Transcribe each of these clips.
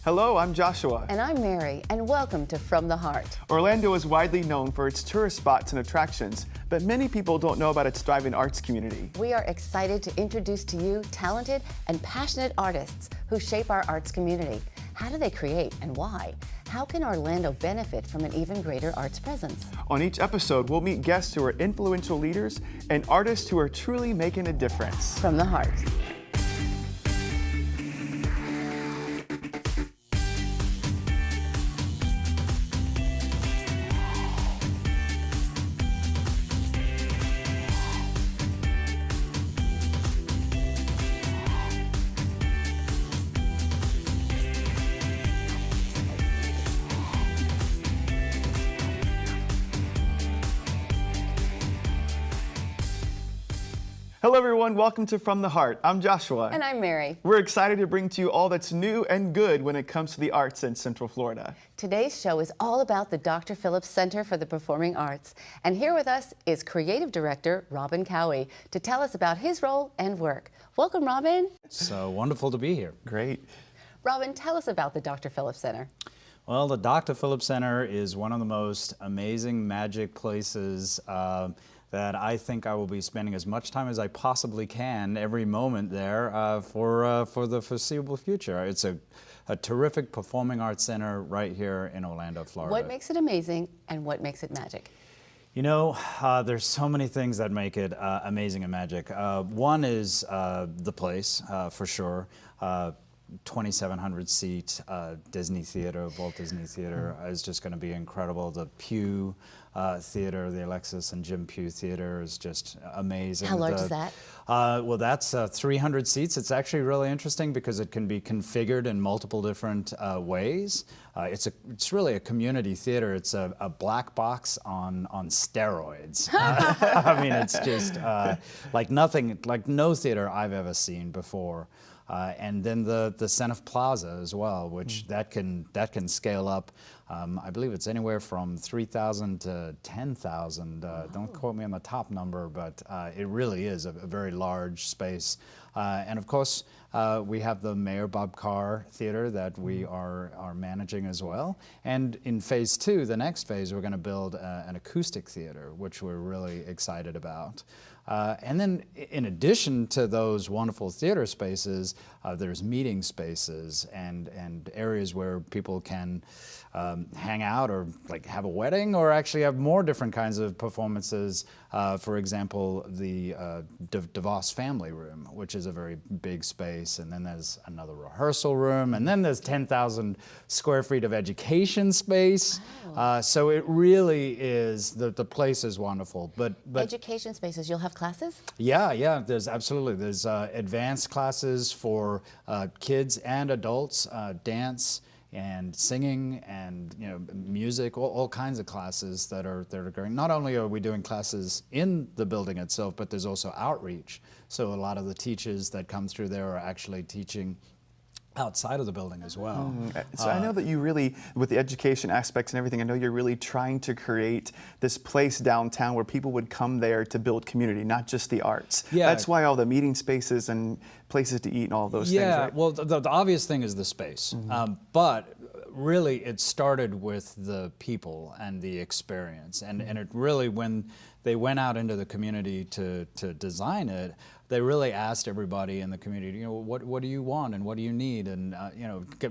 Hello, I'm Joshua. And I'm Mary, and welcome to From the Heart. Orlando is widely known for its tourist spots and attractions, but many people don't know about its thriving arts community. We are excited to introduce to you talented and passionate artists who shape our arts community. How do they create and why? How can Orlando benefit from an even greater arts presence? On each episode, we'll meet guests who are influential leaders and artists who are truly making a difference. From the Heart. Hello, everyone. Welcome to From the Heart. I'm Joshua. And I'm Mary. We're excited to bring to you all that's new and good when it comes to the arts in Central Florida. Today's show is all about the Dr. Phillips Center for the Performing Arts. And here with us is Creative Director Robin Cowie to tell us about his role and work. Welcome, Robin. So wonderful to be here. Great. Robin, tell us about the Dr. Phillips Center. Well, the Dr. Phillips Center is one of the most amazing magic places that I think I will be spending as much time as I possibly can every moment there for the foreseeable future. It's a terrific performing arts center right here in Orlando, Florida. What makes it amazing and what makes it magic? You know, there's so many things that make it amazing and magic. One is the place, for sure. 2,700 seat Disney Theater, Walt Disney Theater is just going to be incredible. The Pew Theater, the Alexis and Jim Pew Theater is just amazing. How large is that? Well, that's 300 seats. It's actually really interesting because it can be configured in multiple different ways. It's really a community theater. It's a black box on steroids. I mean, it's just like nothing, like no theater I've ever seen before. And then the Senate Plaza as well, which that can scale up. I believe it's anywhere from 3,000 to 10,000. Don't quote me on the top number, but it really is a very large space. And of course, we have the Mayor Bob Carr Theater that we are managing as well. And in phase 2, the next phase, we're going to build an acoustic theater, which we're really excited about. And then in addition to those wonderful theater spaces, there's meeting spaces and areas where people can hang out or like have a wedding or actually have more different kinds of performances. For example, the DeVos Family Room, which is a very big space. And then there's another rehearsal room. And then there's 10,000 square feet of education space. Wow. So it really is, the place is wonderful. But Education spaces, you'll have classes? Yeah, there's advanced classes for kids and adults, dance and singing and music, all kinds of classes that are going. Not only are we doing classes in the building itself, but there's also outreach. So a lot of the teachers that come through there are actually teaching outside of the building as well. So I know that you really, with the education aspects and everything, I know you're really trying to create this place downtown where people would come there to build community, not just the arts. Yeah. That's why all the meeting spaces and places to eat and all those things, right? Yeah, well, the obvious thing is the space. But really, it started with the people and the experience. And it really, when they went out into the community to design it, they really asked everybody in the community, what do you want and what do you need? And,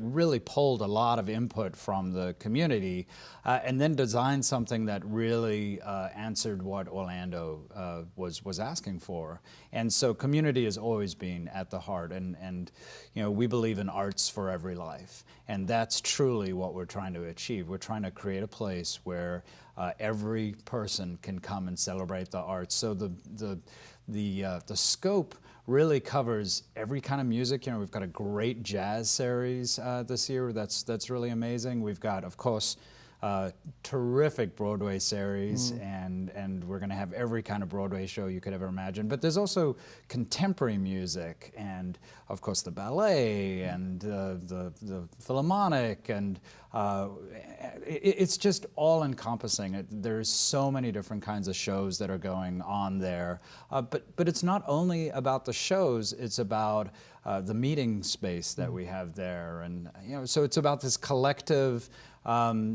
really pulled a lot of input from the community and then designed something that really answered what Orlando was asking for. And so community has always been at the heart. And we believe in arts for every life. And that's truly what we're trying to achieve. We're trying to create a place where every person can come and celebrate the arts. So the scope really covers every kind of music. We've got a great jazz series this year that's really amazing. We've got, of course, terrific Broadway series, and we're going to have every kind of Broadway show you could ever imagine. But there's also contemporary music, and of course the ballet, and the Philharmonic, and it's just all-encompassing. There's so many different kinds of shows that are going on there. But it's not only about the shows, it's about the meeting space that we have there, and so it's about this collective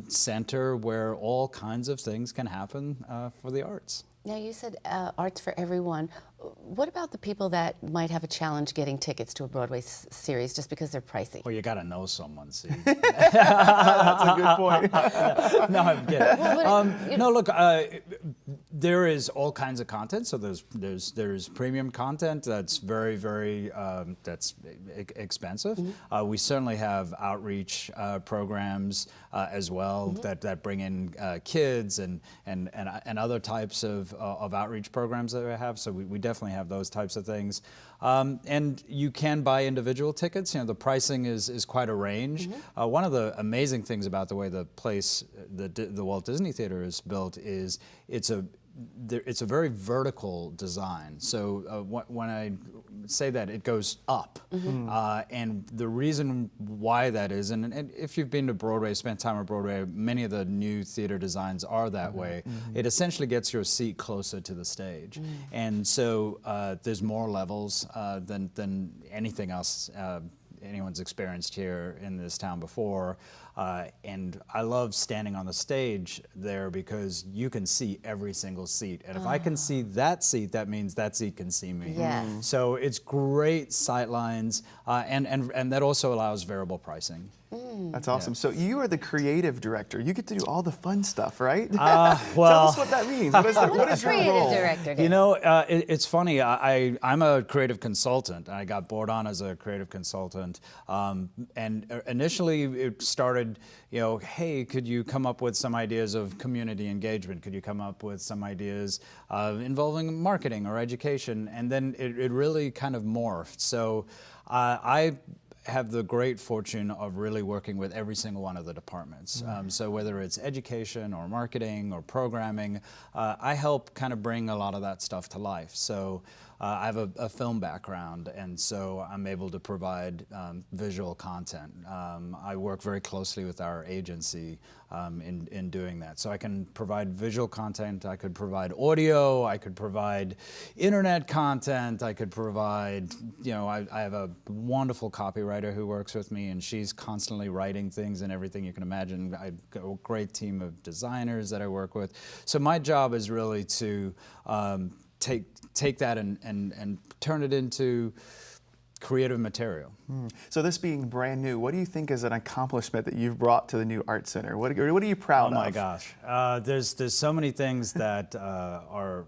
center where all kinds of things can happen for the arts. Now, you said arts for everyone. What about the people that might have a challenge getting tickets to a Broadway series just because they're pricey? Well, you got to know someone, see. That's a good point. No, I'm kidding. Well, No, look, there is all kinds of content. So there's premium content that's very, very that's expensive. We certainly have outreach programs as well that bring in kids and other types of outreach programs that we have. So we definitely have those types of things. And you can buy individual tickets. The pricing is quite a range. One of the amazing things about the way the place, the Walt Disney Theater is built is it's a very vertical design. So when I say that, it goes up. And the reason why that is, and if you've been to Broadway, spent time at Broadway, many of the new theater designs are that way. It essentially gets your seat closer to the stage. And so there's more levels than anything else anyone's experienced here in this town before. And I love standing on the stage there because you can see every single seat. And if I can see that seat, that means that seat can see me. Yes. So it's great sight lines, and that also allows variable pricing. That's awesome. So you are the creative director. You get to do all the fun stuff, right? Well, Tell us what that means. What is your creative role? director do? It's funny. I'm a creative consultant. I got brought on as a creative consultant, and initially it started. Hey, could you come up with some ideas of community engagement? Could you come up with some ideas involving marketing or education? And then it really kind of morphed. So I have the great fortune of really working with every single one of the departments. So whether it's education or marketing or programming, I help kind of bring a lot of that stuff to life. So I have a film background, and so I'm able to provide visual content. I work very closely with our agency in doing that. So I can provide visual content, I could provide audio, I could provide internet content, I could provide, I have a wonderful copywriter who works with me, and she's constantly writing things and everything you can imagine. I've got a great team of designers that I work with. So my job is really to take that and turn it into creative material. So this being brand new, what do you think is an accomplishment that you've brought to the new Art Center? What are you proud of? Oh my gosh, there's so many things that are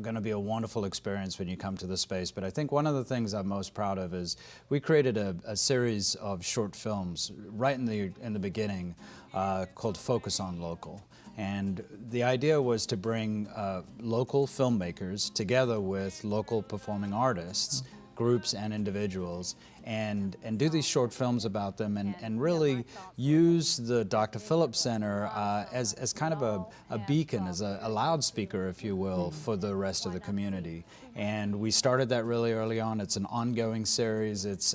going to be a wonderful experience when you come to the space. But I think one of the things I'm most proud of is we created a series of short films right in the beginning called Focus on Local. And the idea was to bring local filmmakers together with local performing artists, groups and individuals, and do these short films about them, and really use the Dr. Phillips Center as kind of a beacon, as a loudspeaker, if you will, for the rest of the community. And we started that really early on. It's an ongoing series. It's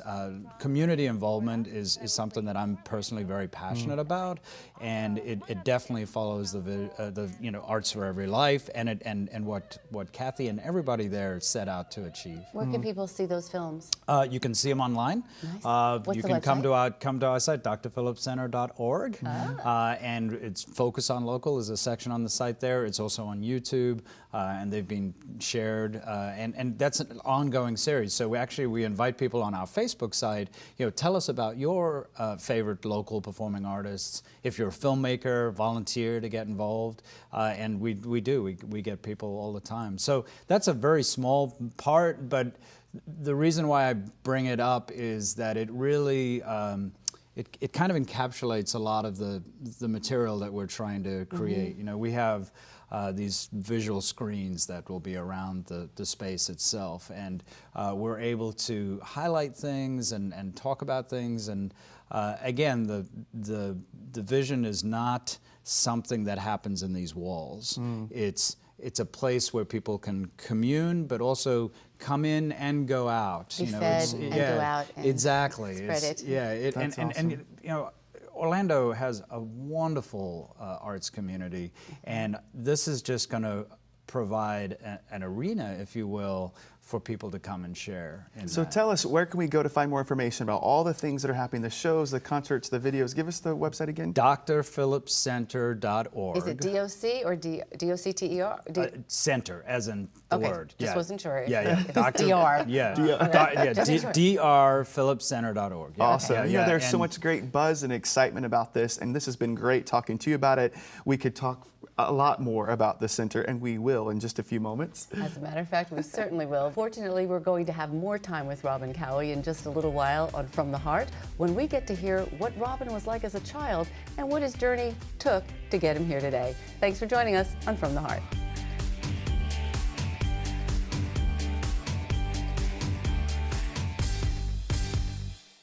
community involvement is something that I'm personally very passionate about, and it definitely follows the Arts for Every Life and what Kathy and everybody there set out to achieve. Where can people see those films? You can see them online. Nice. What's You the can come website? to our site, drphillipscenter.org, and it's Focus on Local is a section on the site there. It's also on YouTube, and they've been shared, and that's an ongoing series. So we invite people on our Facebook site. Tell us about your favorite local performing artists. If you're a filmmaker, volunteer to get involved, and we get people all the time. So that's a very small part, but the reason why I bring it up is that it really it kind of encapsulates a lot of the material that we're trying to create. We have these visual screens that will be around the space itself, and we're able to highlight things and talk about things. And again, the vision is not something that happens in these walls. It's a place where people can commune, but also come in and go out. Be fed and go out and exactly. spread it. Yeah, That's awesome. and Orlando has a wonderful arts community, and this is just going to provide an arena, if you will, for people to come and share. So tell us, where can we go to find more information about all the things that are happening, the shows, the concerts, the videos? Give us the website again. drphillipscenter.org. Is it DOC or DOCTER? Center, as in the Okay, word. just wasn't sure. Yeah. DR. Yeah. Just make sure. drphillipscenter.org. Yeah. Awesome. There's so much great buzz and excitement about this, and this has been great talking to you about it. We could talk a lot more about the center, and we will in just a few moments. As a matter of fact, we certainly will. Fortunately, we're going to have more time with Robin Cowie in just a little while on From the Heart, when we get to hear what Robin was like as a child and what his journey took to get him here today. Thanks for joining us on From the Heart.